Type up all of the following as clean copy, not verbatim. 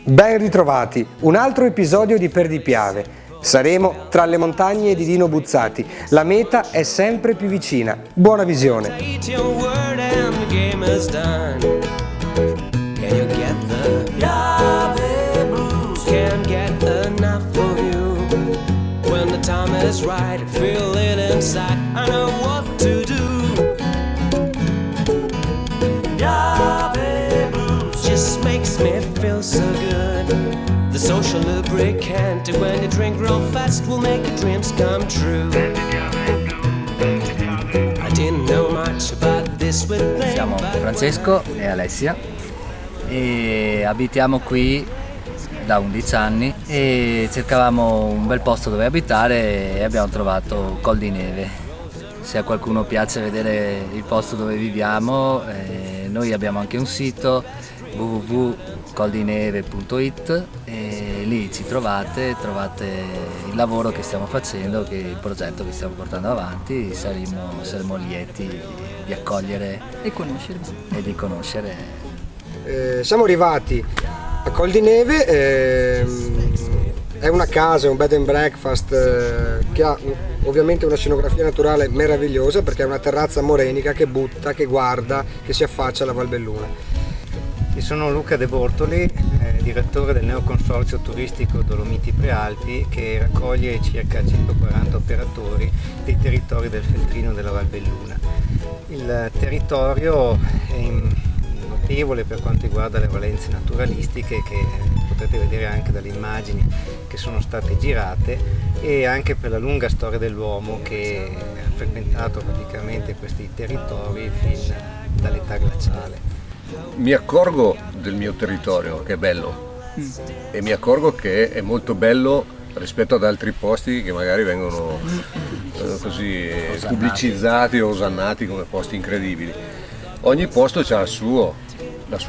Ben ritrovati, un altro episodio di Per di Piave. Saremo tra le montagne di Dino Buzzati. La meta è sempre più vicina. Buona visione. Just makes me feel so good. The social lubricant, and when you drink real fast will make your dreams come true. I didn't know much about this with them. Siamo Francesco e Alessia e abitiamo qui da 11 anni e cercavamo un bel posto dove abitare e abbiamo trovato Col di Neve. Se a qualcuno piace vedere il posto dove viviamo, noi abbiamo anche un sito www.coldineve.it e lì ci trovate il lavoro che stiamo facendo, che il progetto che stiamo portando avanti. Saremo lieti di accogliere e conoscervi e di conoscere. Siamo arrivati a Col di Neve, è una casa, è un bed and breakfast che ha ovviamente una scenografia naturale meravigliosa, perché è una terrazza morenica che butta, che guarda, che si affaccia alla Valbelluna. Io sono Luca De Bortoli, direttore del neoconsorzio turistico Dolomiti Prealpi, che raccoglie circa 140 operatori dei territori del Feltrino della Valbelluna. Il territorio è notevole per quanto riguarda le valenze naturalistiche, che potrete vedere anche dalle immagini che sono state girate, e anche per la lunga storia dell'uomo che ha frequentato praticamente questi territori fin dall'età glaciale. Mi accorgo del mio territorio che è bello e mi accorgo che è molto bello rispetto ad altri posti che magari vengono così pubblicizzati o osannati come posti incredibili. Ogni posto ha la sua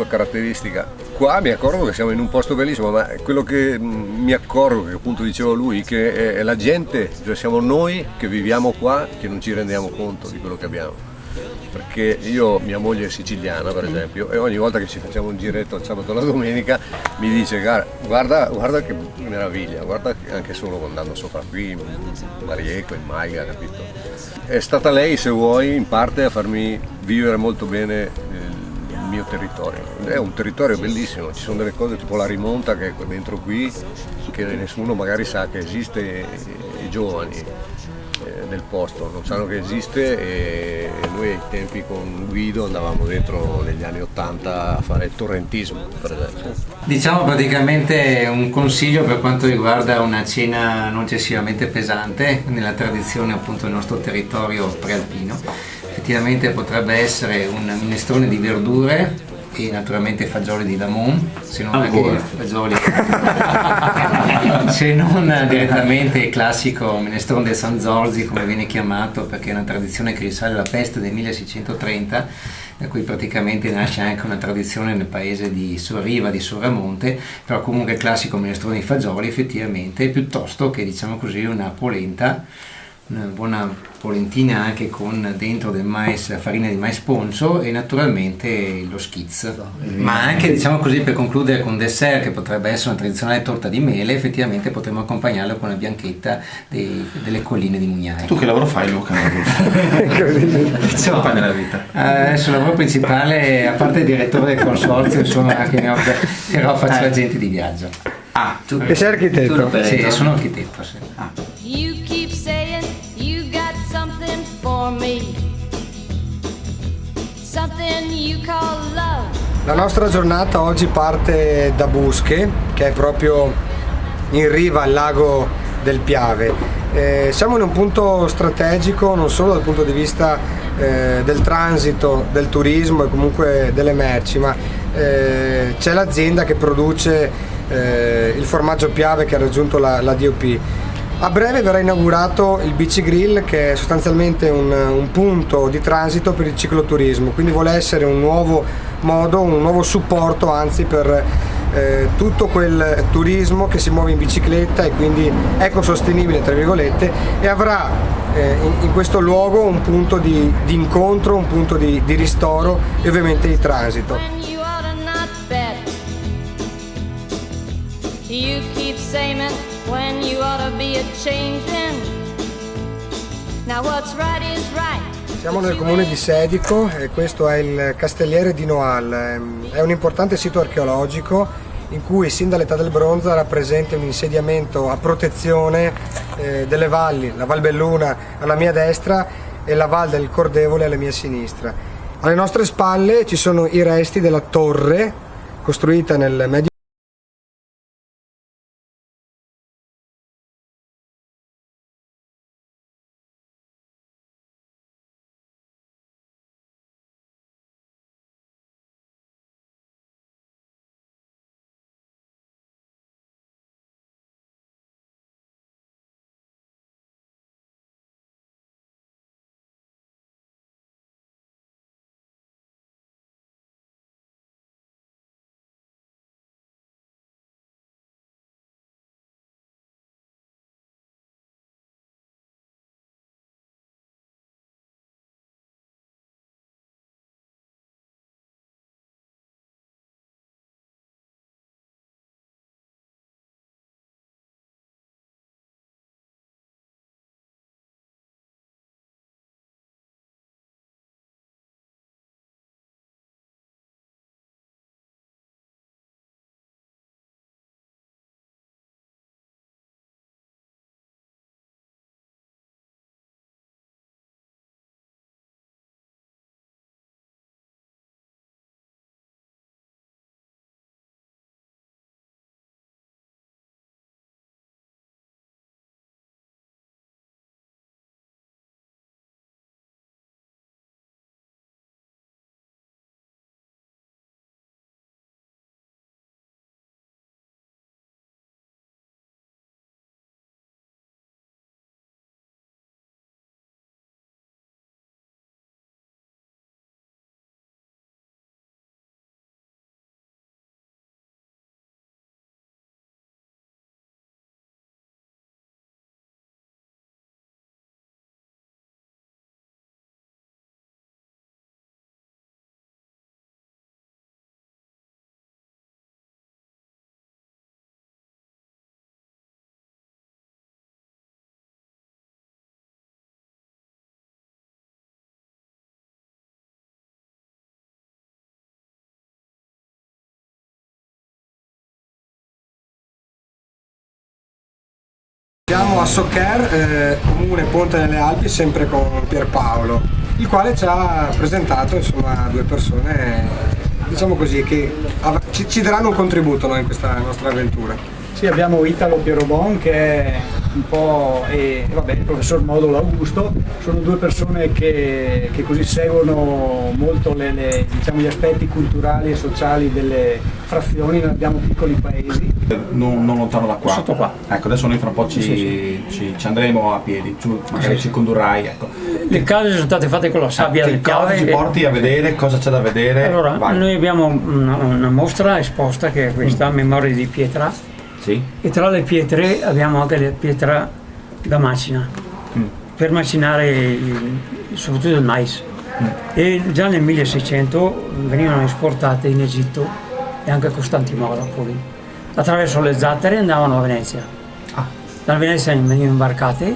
caratteristica. Qua mi accorgo che siamo in un posto bellissimo, ma quello che mi accorgo, che appunto diceva lui, che è la gente, cioè siamo noi che viviamo qua che non ci rendiamo conto di quello che abbiamo. Perché mia moglie è siciliana per esempio, e ogni volta che ci facciamo un giretto il sabato o la domenica mi dice guarda che meraviglia, guarda anche solo andando sopra qui, in Marieco, in Maiga, capito? È stata lei, se vuoi, in parte a farmi vivere molto bene il mio territorio. È un territorio bellissimo, ci sono delle cose tipo la rimonta che è dentro qui, che nessuno magari sa che esiste, i giovani del posto non sanno che esiste, e noi ai tempi con Guido andavamo dentro negli anni 80 a fare il torrentismo, per esempio. Diciamo praticamente un consiglio per quanto riguarda una cena non eccessivamente pesante nella tradizione appunto del nostro territorio prealpino. Effettivamente potrebbe essere un minestrone di verdure e naturalmente fagioli di Lamon, se non anche fagioli se non direttamente il classico minestrone del San Zorzi, come viene chiamato, perché è una tradizione che risale alla peste del 1630, da cui praticamente nasce anche una tradizione nel paese di Sorriva, di Soramonte, però comunque il classico minestrone di fagioli effettivamente, piuttosto che, diciamo così, una polenta, una buona polentina anche con dentro del mais, la farina di mais poncio, e naturalmente lo schizz, ma anche, diciamo così, per concludere, con dessert che potrebbe essere una tradizionale torta di mele. Effettivamente potremmo accompagnarlo con la bianchetta delle colline di Mugnaia. Tu che lavoro fai, Luca? Che fai nella vita? Adesso il lavoro principale, a parte il direttore del consorzio, insomma, però faccio agente di viaggio. Tu sei architetto? Sì, sono architetto, sì. You keep saying you got something for me, something you call love. La nostra giornata oggi parte da Busche, che è proprio in riva al lago del Piave. Siamo in un punto strategico non solo dal punto di vista del transito, del turismo e comunque delle merci, ma c'è l'azienda che produce il formaggio Piave, che ha raggiunto la DOP. A breve verrà inaugurato il Bicigrill, che è sostanzialmente un punto di transito per il cicloturismo, quindi vuole essere un nuovo modo, un nuovo supporto anzi per tutto quel turismo che si muove in bicicletta e quindi ecosostenibile tra virgolette, e avrà in questo luogo un punto di incontro, un punto di ristoro e ovviamente di transito. You keep saying when you ought to be a changing. Now what's right is right. Siamo nel comune di Sedico e questo è il Castelliere di Noal. È un importante sito archeologico in cui sin dall'età del bronzo era presente un insediamento a protezione delle valli, la Val Belluna alla mia destra e la Val del Cordevole alla mia sinistra. Alle nostre spalle ci sono i resti della torre costruita nel Medioevo. Siamo a Soccer, comune Ponte nelle Alpi, sempre con Pierpaolo, il quale ci ha presentato insomma due persone, diciamo così, che ci daranno un contributo, no, in questa nostra avventura. Sì, abbiamo Italo Pierobon che è un po' il professor Modulo Augusto, sono due persone che così seguono molto diciamo, gli aspetti culturali e sociali delle frazioni. Noi abbiamo piccoli paesi. Non lontano da qua. Sotto qua. Ecco, adesso noi fra un po' ci andremo a piedi, magari ci condurrai. Ecco. Le case sono state fatte con la sabbia del Piave. Ci porti a vedere cosa c'è da vedere? Allora, noi abbiamo una mostra esposta che è questa, Memorie di pietra. Sì. E tra le pietre abbiamo anche le pietre da macina, per macinare soprattutto il mais. E già nel 1600 venivano esportate in Egitto e anche a Costantinopoli. Poi attraverso le zattere andavano a Venezia. Da Venezia venivano imbarcate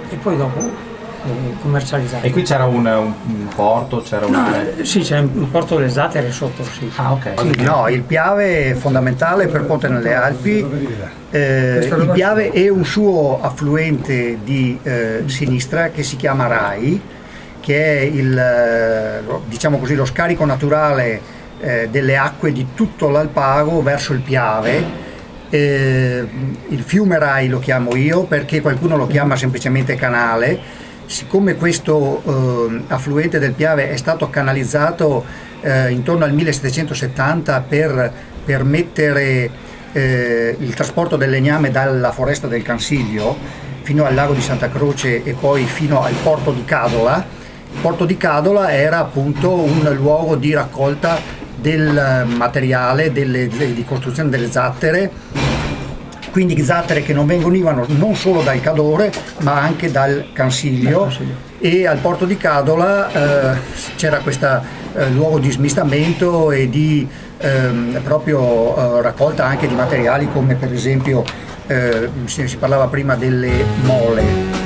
e poi dopo commercializzate. E qui c'era un porto? C'era Sì, c'è un porto delle zattere sotto, sì. Ah, ok. Sì, no, il Piave è fondamentale per Ponte nelle Alpi. Il Piave è un suo affluente di sinistra che si chiama Rai, che è diciamo così, lo scarico naturale delle acque di tutto l'Alpago verso il Piave. Il fiume Rai lo chiamo io perché qualcuno lo chiama semplicemente canale. Siccome questo affluente del Piave è stato canalizzato intorno al 1770 per permettere il trasporto del legname dalla foresta del Cansiglio fino al lago di Santa Croce e poi fino al porto di Cadola, il porto di Cadola era appunto un luogo di raccolta del materiale di costruzione delle zattere. Quindi zattere che non venivano non solo dal Cadore ma anche dal Cansiglio, e al porto di Cadola c'era questo luogo di smistamento e di proprio raccolta anche di materiali come per esempio si parlava prima delle mole.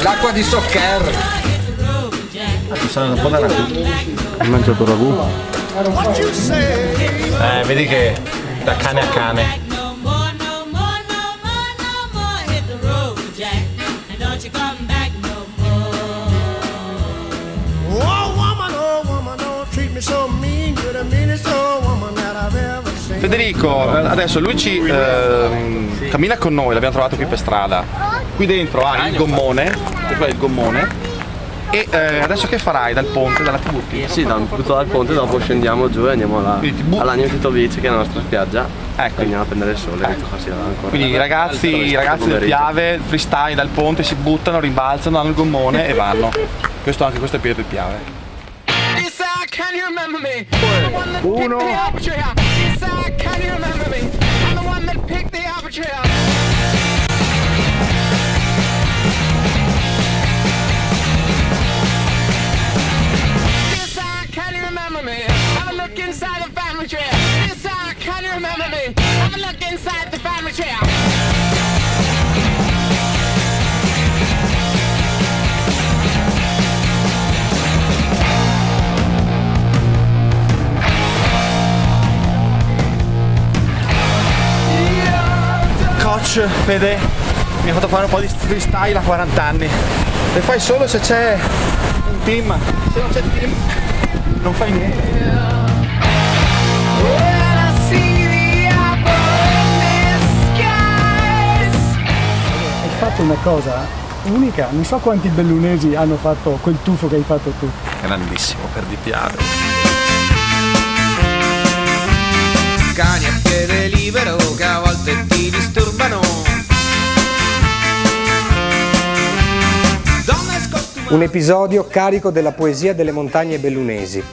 L'acqua di Soccer. Ci sarà un po' da ragù. Hai mangiato ragù? Vedi che da cane a cane. Federico, adesso lui ci cammina con noi, l'abbiamo trovato qui per strada. Qui dentro ha il gommone, e adesso che farai dal ponte, dalla TV? Sì, butto dal ponte, dopo scendiamo giù e andiamo all'Agno Tito Beach, che è la nostra spiaggia. Ecco. Andiamo a prendere il sole, ancora. Quindi i ragazzi del Piave, freestyle dal ponte, si buttano, rimbalzano, hanno il gommone e vanno. Questo è il periodo del Piave. Uno. Coach Fede mi ha fatto fare un po' di freestyle a 40 anni. Le fai solo se c'è un team, se non c'è team non fai niente. Hai fatto una cosa unica, non so quanti bellunesi hanno fatto quel tuffo che hai fatto tu. Grandissimo per Di Piave. Cani a piede libero che a volte ti disturbano. Un episodio carico della poesia delle montagne bellunesi.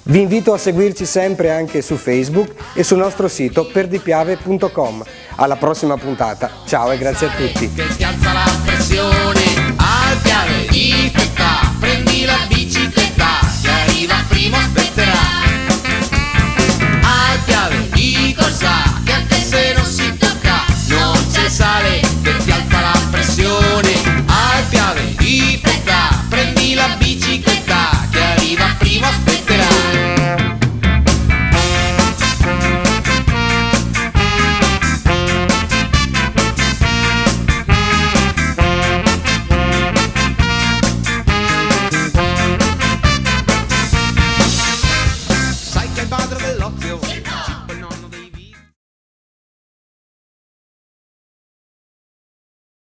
Vi invito a seguirci sempre anche su Facebook e sul nostro sito perdipiave.com. Alla prossima puntata, ciao e grazie a tutti. Che ti alza la pressione, al Piave di fretta, prendi la bicicletta, chi arriva primo aspetterà. Al Piave di corsa, che anche se non si tocca, non c'è sale, che ti alza la pressione. Al Piave di fretta, prendi la bicicletta, chi arriva primo aspetterà. Sai che è il padre dell'ozio.